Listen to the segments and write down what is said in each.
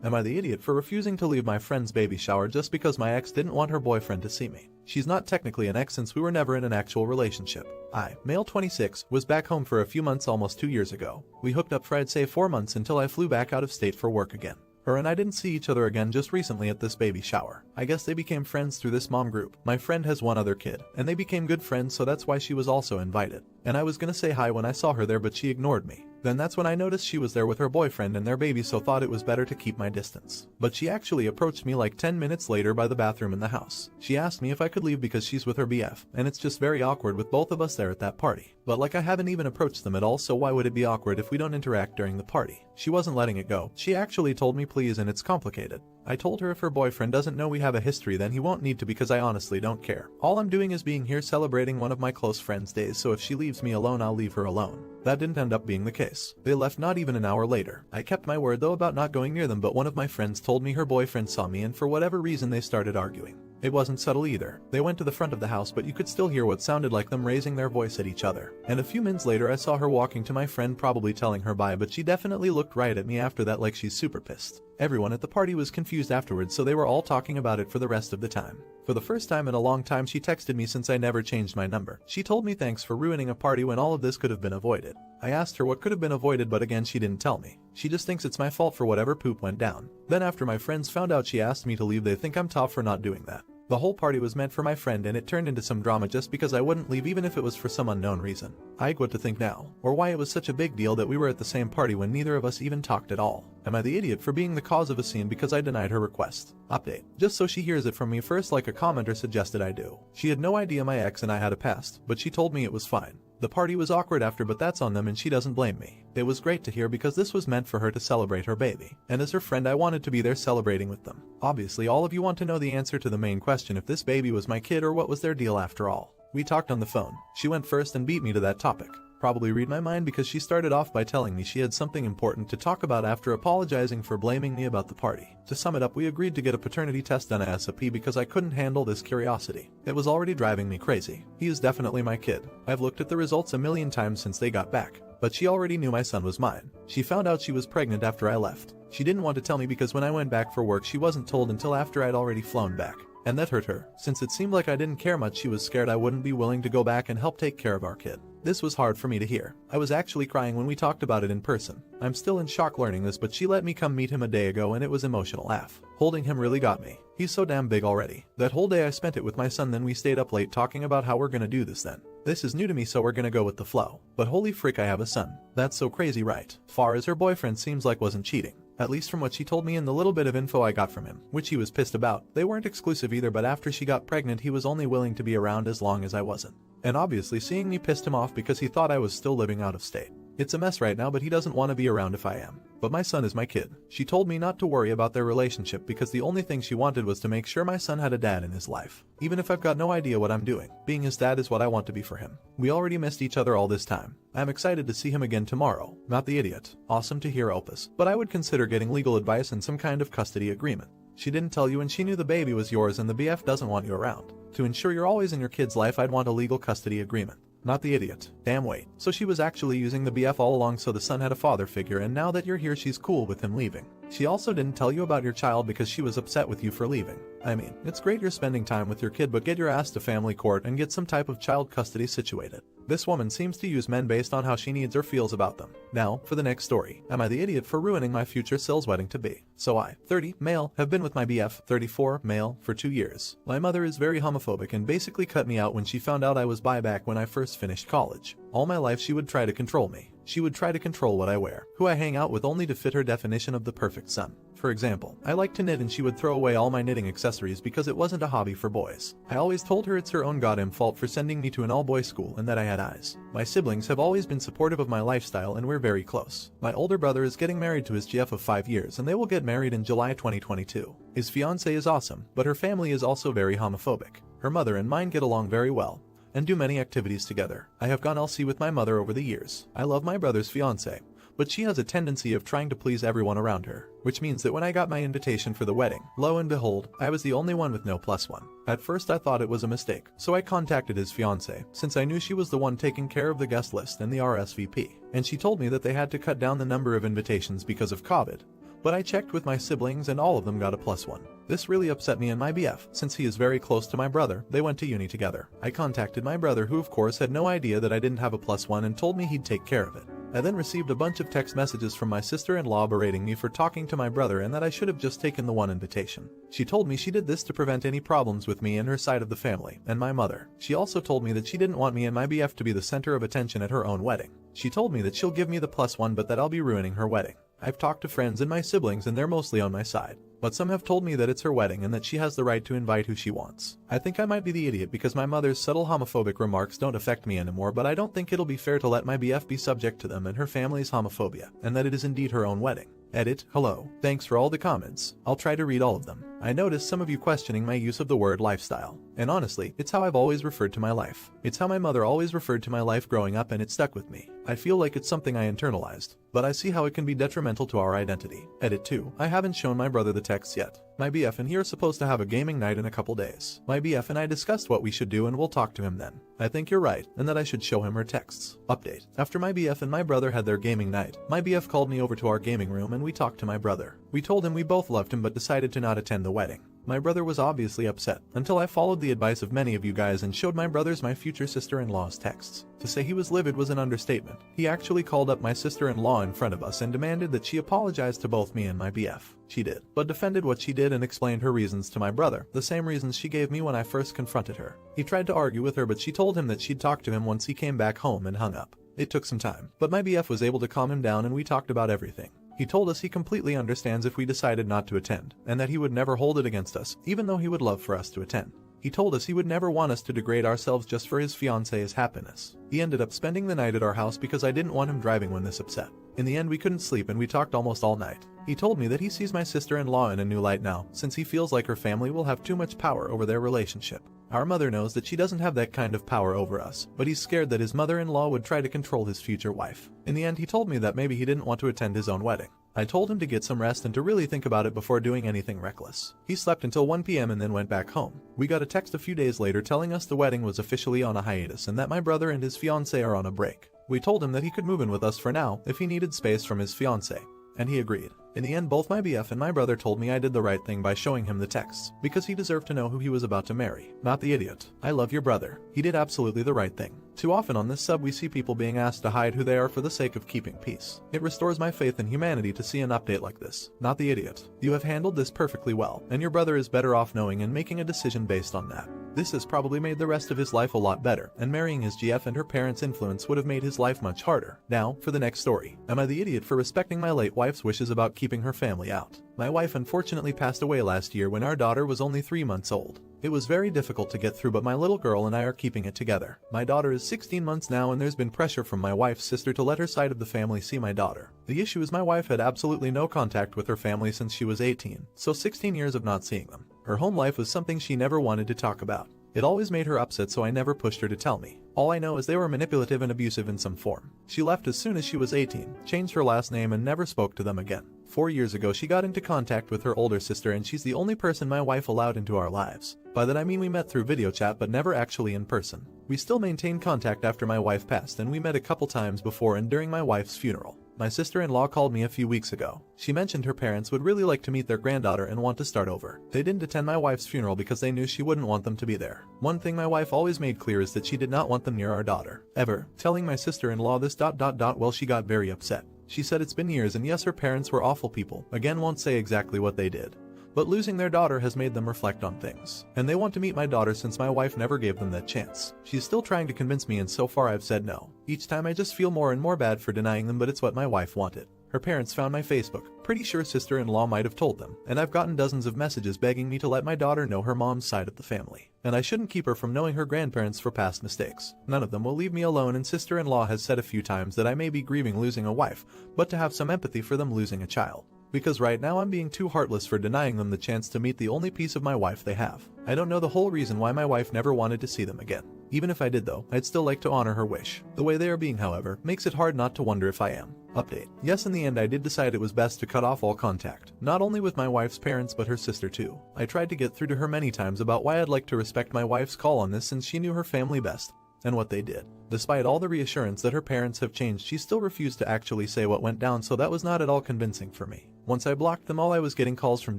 Am I the idiot for refusing to leave my friend's baby shower just because my ex didn't want her boyfriend to see me? She's not technically an ex since we were never in an actual relationship. I, male 26, was back home for a few months almost 2 years ago. We hooked up for I'd say 4 months until I flew back out of state for work again. Her and I didn't see each other again just recently at this baby shower. I guess they became friends through this mom group. My friend has one other kid, and they became good friends, so that's why she was also invited. And I was gonna say hi when I saw her there, but she ignored me. Then that's when I noticed she was there with her boyfriend and their baby, so thought it was better to keep my distance. But she actually approached me like 10 minutes later by the bathroom in the house. She asked me if I could leave because she's with her BF, and it's just very awkward with both of us there at that party. But like, I haven't even approached them at all, so why would it be awkward if we don't interact during the party? She wasn't letting it go. She actually told me please, and it's complicated. I told her if her boyfriend doesn't know we have a history then he won't need to, because I honestly don't care. All I'm doing is being here celebrating one of my close friends' days, so if she leaves me alone I'll leave her alone. That didn't end up being the case. They left not even an hour later. I kept my word though about not going near them, but one of my friends told me her boyfriend saw me and for whatever reason they started arguing. It wasn't subtle either. They went to the front of the house, but you could still hear what sounded like them raising their voice at each other. And a few minutes later I saw her walking to my friend, probably telling her bye, but she definitely looked right at me after that like she's super pissed. Everyone at the party was confused afterwards, so they were all talking about it for the rest of the time. For the first time in a long time she texted me since I never changed my number. She told me thanks for ruining a party when all of this could have been avoided. I asked her what could have been avoided, but again she didn't tell me. She just thinks it's my fault for whatever poop went down. Then after my friends found out she asked me to leave, they think I'm tough for not doing that. The whole party was meant for my friend and it turned into some drama just because I wouldn't leave, even if it was for some unknown reason. What to think now, or why it was such a big deal that we were at the same party when neither of us even talked at all. Am I the idiot for being the cause of a scene because I denied her request? Update. Just so she hears it from me first, like a commenter suggested I do. She had no idea my ex and I had a past, but she told me it was fine. The party was awkward after, but that's on them and she doesn't blame me. It was great to hear because this was meant for her to celebrate her baby. And as her friend I wanted to be there celebrating with them. Obviously all of you want to know the answer to the main question, if this baby was my kid or what was their deal after all. We talked on the phone. She went first and beat me to that topic. Probably read my mind because she started off by telling me she had something important to talk about after apologizing for blaming me about the party. To sum it up, we agreed to get a paternity test done ASAP because I couldn't handle this curiosity. It was already driving me crazy. He is definitely my kid. I've looked at the results a million times since they got back. But she already knew my son was mine. She found out she was pregnant after I left. She didn't want to tell me because when I went back for work she wasn't told until after I'd already flown back. And that hurt her. Since it seemed like I didn't care much, she was scared I wouldn't be willing to go back and help take care of our kid. This was hard for me to hear. I was actually crying when we talked about it in person. I'm still in shock learning this, but she let me come meet him a day ago and it was emotional AF. Holding him really got me. He's so damn big already. That whole day I spent it with my son, then we stayed up late talking about how we're gonna do this then. This is new to me, so we're gonna go with the flow. But holy frick, I have a son. That's so crazy, right? Far as her boyfriend seems like wasn't cheating. At least from what she told me and the little bit of info I got from him, which he was pissed about. They weren't exclusive either, but after she got pregnant he was only willing to be around as long as I wasn't. And obviously seeing me pissed him off because he thought I was still living out of state. It's a mess right now, but he doesn't want to be around if I am. But my son is my kid. She told me not to worry about their relationship because the only thing she wanted was to make sure my son had a dad in his life. Even if I've got no idea what I'm doing, being his dad is what I want to be for him. We already missed each other all this time. I'm excited to see him again tomorrow. Not the idiot. Awesome to hear, Opus. But I would consider getting legal advice and some kind of custody agreement. She didn't tell you and she knew the baby was yours and the BF doesn't want you around. To ensure you're always in your kid's life, I'd want a legal custody agreement. Not the idiot. Damn, wait. So she was actually using the BF all along, so the son had a father figure, and now that you're here she's cool with him leaving. She also didn't tell you about your child because she was upset with you for leaving. I mean, it's great you're spending time with your kid, but get your ass to family court and get some type of child custody situated. This woman seems to use men based on how she needs or feels about them. Now, for the next story. Am I the idiot for ruining my future Sil's wedding to be? So I, 30, male, have been with my BF, 34, male, for 2 years. My mother is very homophobic and basically cut me out when she found out I was bi back when I first finished college. All my life she would try to control me. She would try to control what I wear, who I hang out with, only to fit her definition of the perfect son. For example, I like to knit and she would throw away all my knitting accessories because it wasn't a hobby for boys. I always told her it's her own goddamn fault for sending me to an all-boys school and that I had eyes. My siblings have always been supportive of my lifestyle and we're very close. My older brother is getting married to his GF of 5 years and they will get married in July 2022. His fiancée is awesome, but her family is also very homophobic. Her mother and mine get along very well and do many activities together. I have gone LC with my mother over the years. I love my brother's fiancée, but she has a tendency of trying to please everyone around her, which means that when I got my invitation for the wedding, lo and behold, I was the only one with no +1. At first I thought it was a mistake, so I contacted his fiancée, since I knew she was the one taking care of the guest list and the RSVP, and she told me that they had to cut down the number of invitations because of COVID. but I checked with my siblings and all of them got a +1. This really upset me and my BF, since he is very close to my brother. They went to uni together. I contacted my brother, who of course had no idea that I didn't have a +1 and told me he'd take care of it. I then received a bunch of text messages from my sister-in-law berating me for talking to my brother and that I should have just taken the one invitation. She told me she did this to prevent any problems with me and her side of the family, and my mother. She also told me that she didn't want me and my BF to be the center of attention at her own wedding. She told me that she'll give me the +1 but that I'll be ruining her wedding. I've talked to friends and my siblings and they're mostly on my side. But some have told me that it's her wedding and that she has the right to invite who she wants. I think I might be the idiot because my mother's subtle homophobic remarks don't affect me anymore, but I don't think it'll be fair to let my BF be subject to them and her family's homophobia, and that it is indeed her own wedding. Edit. Hello. Thanks for all the comments. I'll try to read all of them. I noticed some of you questioning my use of the word lifestyle. And honestly, it's how I've always referred to my life. It's how my mother always referred to my life growing up and it stuck with me. I feel like it's something I internalized, but I see how it can be detrimental to our identity. Edit 2. I haven't shown my brother the texts yet. My BF and he are supposed to have a gaming night in a couple days. My BF and I discussed what we should do and we'll talk to him then. I think you're right, and that I should show him her texts. Update. After my BF and my brother had their gaming night, my BF called me over to our gaming room and we talked to my brother. We told him we both loved him but decided to not attend the wedding. My brother was obviously upset, until I followed the advice of many of you guys and showed my brother's my future sister-in-law's texts. To say he was livid was an understatement. He actually called up my sister-in-law in front of us and demanded that she apologize to both me and my BF. She did, but defended what she did and explained her reasons to my brother, the same reasons she gave me when I first confronted her. He tried to argue with her but she told him that she'd talk to him once he came back home and hung up. It took some time, but my BF was able to calm him down and we talked about everything. He told us he completely understands if we decided not to attend, and that he would never hold it against us, even though he would love for us to attend. He told us he would never want us to degrade ourselves just for his fiance's happiness. He ended up spending the night at our house because I didn't want him driving when this upset. In the end we couldn't sleep and we talked almost all night. He told me that he sees my sister-in-law in a new light now, since he feels like her family will have too much power over their relationship. Our mother knows that she doesn't have that kind of power over us, but he's scared that his mother-in-law would try to control his future wife. In the end he told me that maybe he didn't want to attend his own wedding. I told him to get some rest and to really think about it before doing anything reckless. He slept until 1 p.m. and then went back home. We got a text a few days later telling us the wedding was officially on a hiatus and that my brother and his fiancée are on a break. We told him that he could move in with us for now if he needed space from his fiancée, and he agreed. In the end, both my BF and my brother told me I did the right thing by showing him the texts, because he deserved to know who he was about to marry, not the idiot. I love your brother. He did absolutely the right thing. Too often on this sub we see people being asked to hide who they are for the sake of keeping peace. It restores my faith in humanity to see an update like this. Not the idiot. You have handled this perfectly well, and your brother is better off knowing and making a decision based on that. This has probably made the rest of his life a lot better, and marrying his GF and her parents' influence would have made his life much harder. Now, for the next story. Am I the idiot for respecting my late wife's wishes about keeping her family out? My wife unfortunately passed away last year when our daughter was only 3 months old. It was very difficult to get through, but my little girl and I are keeping it together. My daughter is 16 months now and there's been pressure from my wife's sister to let her side of the family see my daughter. The issue is my wife had absolutely no contact with her family since she was 18, so 16 years of not seeing them. Her home life was something she never wanted to talk about. It always made her upset, so I never pushed her to tell me. All I know is they were manipulative and abusive in some form. She left as soon as she was 18, changed her last name and never spoke to them again. 4 years ago she got into contact with her older sister and she's the only person my wife allowed into our lives. By that I mean we met through video chat but never actually in person. We still maintain contact after my wife passed and we met a couple times before and during my wife's funeral. My sister-in-law called me a few weeks ago. She mentioned her parents would really like to meet their granddaughter and want to start over. They didn't attend my wife's funeral because they knew she wouldn't want them to be there. One thing my wife always made clear is that she did not want them near our daughter. Ever. Telling my sister-in-law this ... well, she got very upset. She said it's been years and yes, her parents were awful people. Again, won't say exactly what they did. But losing their daughter has made them reflect on things. And they want to meet my daughter since my wife never gave them that chance. She's still trying to convince me and so far I've said no. Each time I just feel more and more bad for denying them, but it's what my wife wanted. Her parents found my Facebook. Pretty sure sister-in-law might have told them. And I've gotten dozens of messages begging me to let my daughter know her mom's side of the family. And I shouldn't keep her from knowing her grandparents for past mistakes. None of them will leave me alone, and sister-in-law has said a few times that I may be grieving losing a wife, but to have some empathy for them losing a child. Because right now I'm being too heartless for denying them the chance to meet the only piece of my wife they have. I don't know the whole reason why my wife never wanted to see them again. Even if I did though, I'd still like to honor her wish. The way they are being, however, makes it hard not to wonder if I am. Update. Yes, in the end I did decide it was best to cut off all contact. Not only with my wife's parents but her sister too. I tried to get through to her many times about why I'd like to respect my wife's call on this since she knew her family best. and what they did. Despite all the reassurance that her parents have changed, she still refused to actually say what went down, so that was not at all convincing for me. Once I blocked them all, I was getting calls from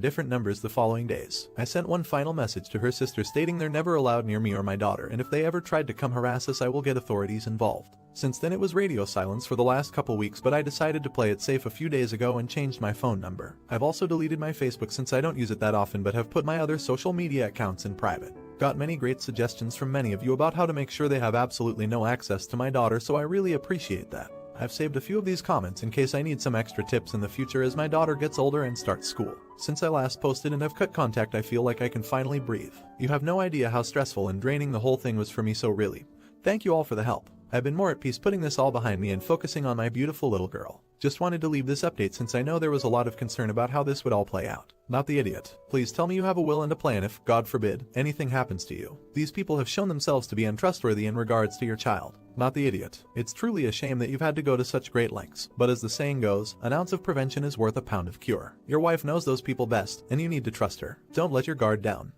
different numbers the following days. I sent one final message to her sister stating they're never allowed near me or my daughter, and if they ever tried to come harass us, I will get authorities involved. Since then it was radio silence for the last couple weeks, but I decided to play it safe a few days ago and changed my phone number. I've also deleted my Facebook since I don't use it that often, but have put my other social media accounts in private. Got many great suggestions from many of you about how to make sure they have absolutely no access to my daughter, so I really appreciate that. I've saved a few of these comments in case I need some extra tips in the future as my daughter gets older and starts school. Since I last posted and have cut contact, I feel like I can finally breathe. You have no idea how stressful and draining the whole thing was for me, so really, thank you all for the help. I've been more at peace putting this all behind me and focusing on my beautiful little girl. Just wanted to leave this update since I know there was a lot of concern about how this would all play out. Not the idiot. Please tell me you have a will and a plan if, God forbid, anything happens to you. These people have shown themselves to be untrustworthy in regards to your child. Not the idiot. It's truly a shame that you've had to go to such great lengths. But as the saying goes, an ounce of prevention is worth a pound of cure. Your wife knows those people best, and you need to trust her. Don't let your guard down.